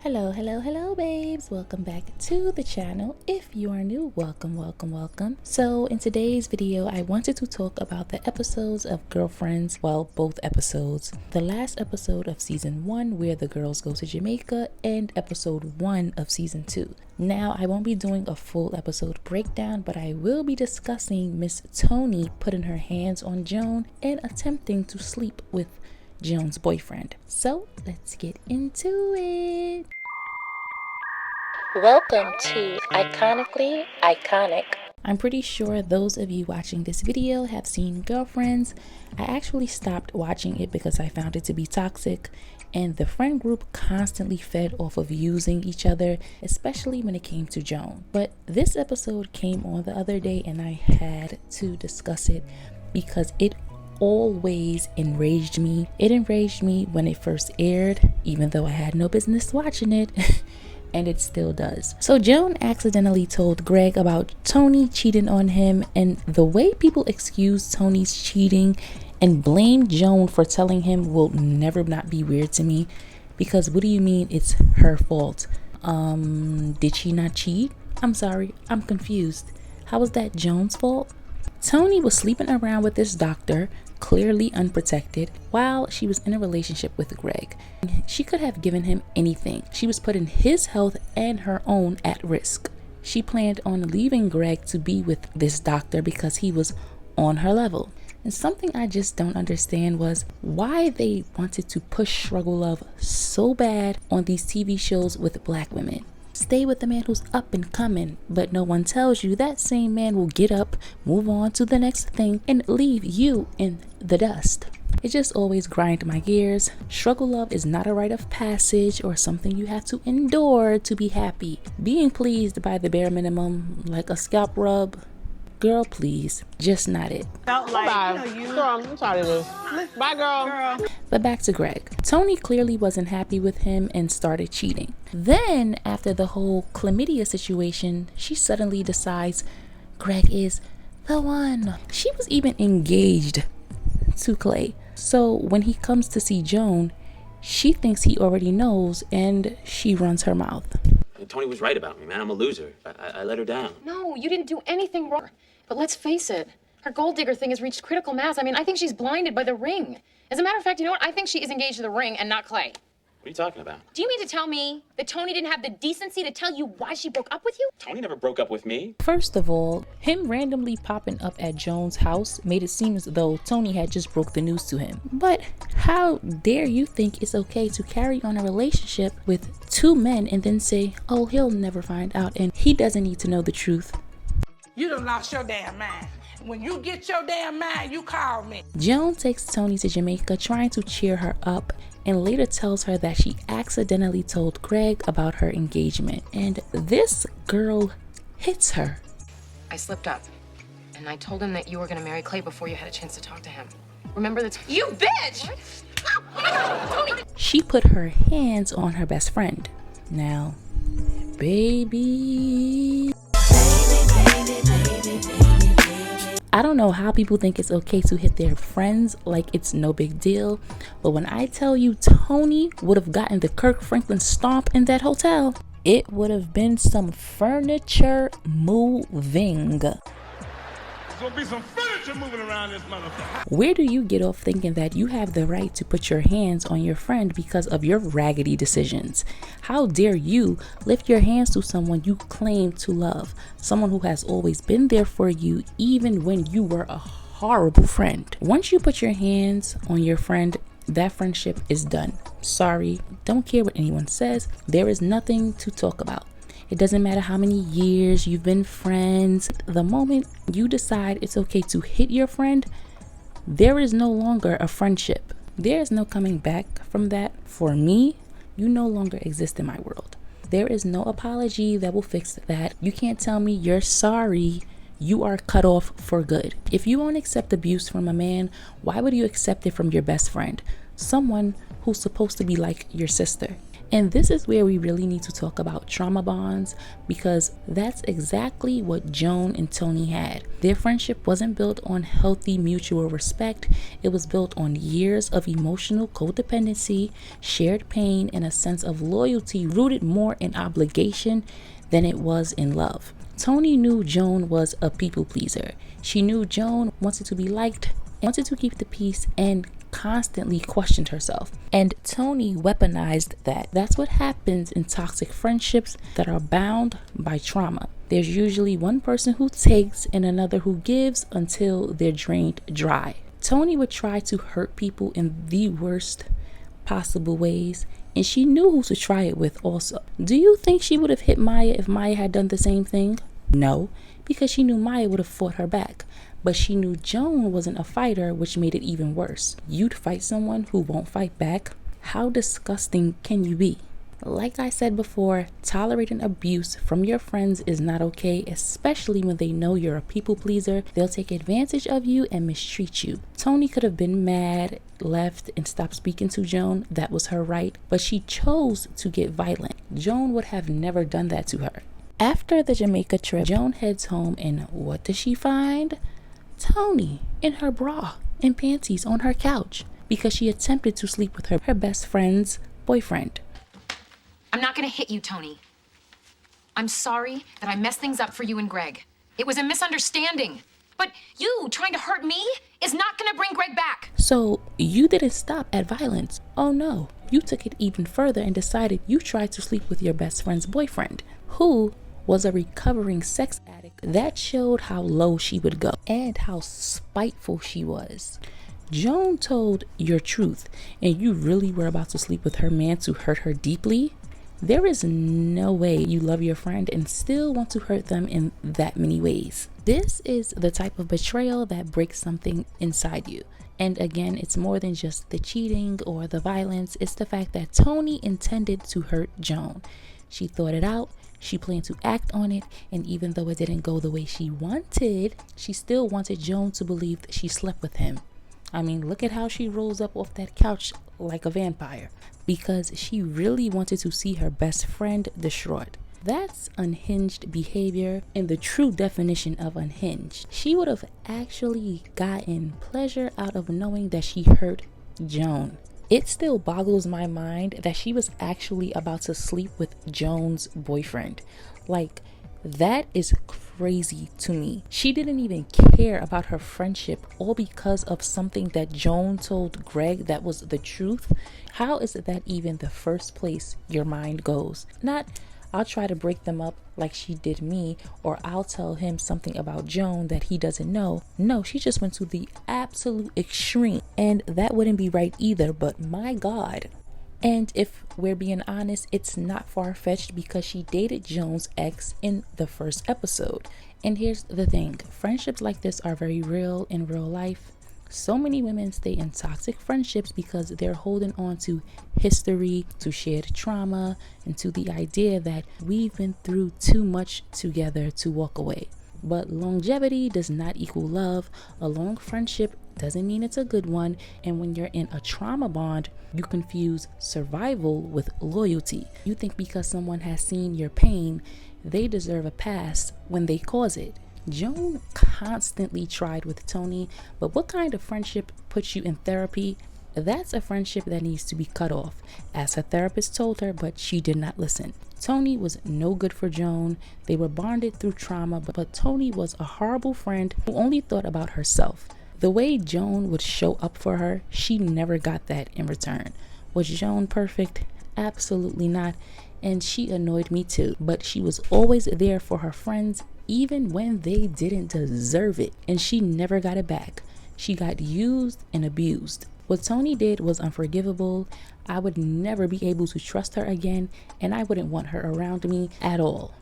Hello babes, welcome back to the channel. If you are new, welcome. So in today's video I wanted to talk about the episodes of Girlfriends, well, both episodes. The last episode of season 1 where the girls go to Jamaica, and episode 1 of season 2. Now I won't be doing a full episode breakdown, but I will be discussing Miss Toni putting her hands on Joan and attempting to sleep with Joan's boyfriend. So let's get into it. Welcome to Iconically Iconic. I'm pretty sure those of you watching this video have seen Girlfriends. I actually stopped watching it because I found it to be toxic, and the friend group constantly fed off of using each other, especially when it came to Joan. But this episode came on the other day and I had to discuss it because it always enraged me. It enraged me when it first aired, even though I had no business watching it. And it still does. So Joan accidentally told Greg about Toni cheating on him, and the way people excuse Toni's cheating and blame Joan for telling him will never not be weird to me. Because what do you mean it's her fault? Did she not cheat? I'm sorry, I'm confused. How was that Joan's fault? Toni was sleeping around with this doctor, clearly unprotected, while she was in a relationship with Greg. She could have given him anything. She was putting his health and her own at risk. She planned on leaving Greg to be with this doctor because he was on her level. And something I just don't understand was why they wanted to push struggle love so bad on these TV shows with black women. Stay with the man who's up and coming, but no one tells you that same man will get up, move on to the next thing, and leave you in the dust. It just always grinds my gears. Struggle love is not a rite of passage or something you have to endure to be happy. Being pleased by the bare minimum, like a scalp rub, girl, please, just not it. Felt like, Girl, I'm tired of this. Bye, girl. But back to Greg. Toni clearly wasn't happy with him and started cheating. Then, after the whole chlamydia situation, she suddenly decides Greg is the one. She was even engaged to Clay. So when he comes to see Joan, she thinks he already knows, and she runs her mouth. Toni was right about me, man. I'm a loser. I let her down. No, you didn't do anything wrong. But let's face it, her gold digger thing has reached critical mass. I mean, I think she's blinded by the ring. As a matter of fact, you know what? I think she is engaged to the ring and not Clay. What are you talking about? Do you mean to tell me that Toni didn't have the decency to tell you why she broke up with you? Toni never broke up with me. First of all, him randomly popping up at Joan's house made it seem as though Toni had just broke the news to him. But how dare you think it's okay to carry on a relationship with two men and then say, oh, he'll never find out and he doesn't need to know the truth? you done lost your damn mind. When you get your damn mind, you call me. Joan takes Toni to Jamaica trying to cheer her up, and later tells her that she accidentally told Greg about her engagement, and this girl hits her. I slipped up, and I told him that you were gonna marry Clay before you had a chance to talk to him. Remember the You bitch! Toni! She put her hands on her best friend. Now, baby. I don't know how people think it's okay to hit their friends like it's no big deal, but when I tell you Toni would have gotten the Kirk Franklin stomp in that hotel, it would have been some furniture moving. There's gonna be some furniture moving around this motherfucker. Where do you get off thinking that you have the right to put your hands on your friend because of your raggedy decisions? How dare you lift your hands to someone you claim to love, someone who has always been there for you even when you were a horrible friend? Once you put your hands on your friend, that friendship is done. Sorry, don't care what anyone says. There is nothing to talk about. It doesn't matter how many years you've been friends. The moment you decide it's okay to hit your friend, there is no longer a friendship. There is no coming back from that. For me, you no longer exist in my world. There is no apology that will fix that. You can't tell me you're sorry. You are cut off for good. If you won't accept abuse from a man, why would you accept it from your best friend? Someone who's supposed to be like your sister. And this is where we really need to talk about trauma bonds, because that's exactly what Joan and Toni had. Their friendship wasn't built on healthy mutual respect. It was built on years of emotional codependency, shared pain, and a sense of loyalty rooted more in obligation than it was in love. Toni knew Joan was a people pleaser. She knew Joan wanted to be liked, wanted to keep the peace, and constantly questioned herself. And Toni weaponized that. That's what happens in toxic friendships that are bound by trauma. There's usually one person who takes and another who gives until they're drained dry. Toni would try to hurt people in the worst possible ways, and she knew who to try it with also. Do you think she would have hit Maya if Maya had done the same thing? No, because she knew Maya would have fought her back. But she knew Joan wasn't a fighter, which made it even worse. You'd fight someone who won't fight back? How disgusting can you be? Like I said before, tolerating abuse from your friends is not okay, especially when they know you're a people pleaser. They'll take advantage of you and mistreat you. Toni could have been mad, left, and stopped speaking to Joan. That was her right, but she chose to get violent. Joan would have never done that to her. After the Jamaica trip, Joan heads home, and what does she find? Toni in her bra and panties on her couch because she attempted to sleep with her best friend's boyfriend. I'm not gonna hit you, Toni. I'm sorry that I messed things up for you and Greg. It was a misunderstanding. But you trying to hurt me is not gonna bring Greg back. So you didn't stop at violence. Oh no, you took it even further and decided you tried to sleep with your best friend's boyfriend, who was a recovering sex addict. That showed how low she would go and how spiteful she was. Joan told your truth, and you really were about to sleep with her man to hurt her deeply? There is no way you love your friend and still want to hurt them in that many ways. This is the type of betrayal that breaks something inside you. And again, it's more than just the cheating or the violence. It's the fact that Toni intended to hurt Joan. She thought it out. She planned to act on it, and even though it didn't go the way she wanted, she still wanted Joan to believe that she slept with him. I mean, look at how she rolls up off that couch like a vampire, because she really wanted to see her best friend destroyed. That's unhinged behavior in the true definition of unhinged. She would have actually gotten pleasure out of knowing that she hurt Joan. It still boggles my mind that she was actually about to sleep with Joan's boyfriend. Like, that is crazy to me. She didn't even care about her friendship, all because of something that Joan told Greg that was the truth. How is it that even the first place your mind goes? Not, I'll try to break them up like she did me, or I'll tell him something about Joan that he doesn't know. No, she just went to the absolute extreme, and that wouldn't be right either, but my God. And if we're being honest, it's not far-fetched because she dated Joan's ex in the first episode. And here's the thing, friendships like this are very real in real life. So many women stay in toxic friendships because they're holding on to history, to shared trauma, and to the idea that we've been through too much together to walk away. But longevity does not equal love. A long friendship doesn't mean it's a good one. And when you're in a trauma bond, you confuse survival with loyalty. You think because someone has seen your pain, they deserve a pass when they cause it. Joan constantly tried with Toni, but what kind of friendship puts you in therapy? That's a friendship that needs to be cut off, as her therapist told her, but she did not listen. Toni was no good for Joan. They were bonded through trauma, but Toni was a horrible friend who only thought about herself. The way Joan would show up for her, she never got that in return. Was Joan perfect? Absolutely not. And she annoyed me too, but she was always there for her friends, even when they didn't deserve it, and she never got it back. She got used and abused. What Toni did was unforgivable. I would never be able to trust her again, and I wouldn't want her around me at all.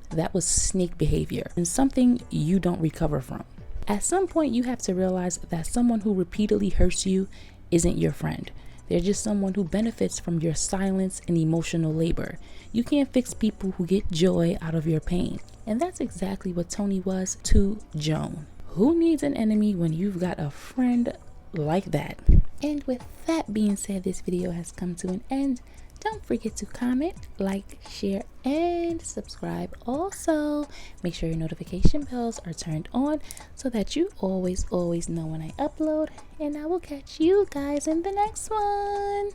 That was snake behavior and something you don't recover from. At some point, you have to realize that someone who repeatedly hurts you isn't your friend. They're just someone who benefits from your silence and emotional labor. You can't fix people who get joy out of your pain. And that's exactly what Toni was to Joan. Who needs an enemy when you've got a friend like that? And with that being said, this video has come to an end. Don't forget to comment, like, share, and subscribe. Also, make sure your notification bells are turned on so that you always know when I upload. And I will catch you guys in the next one.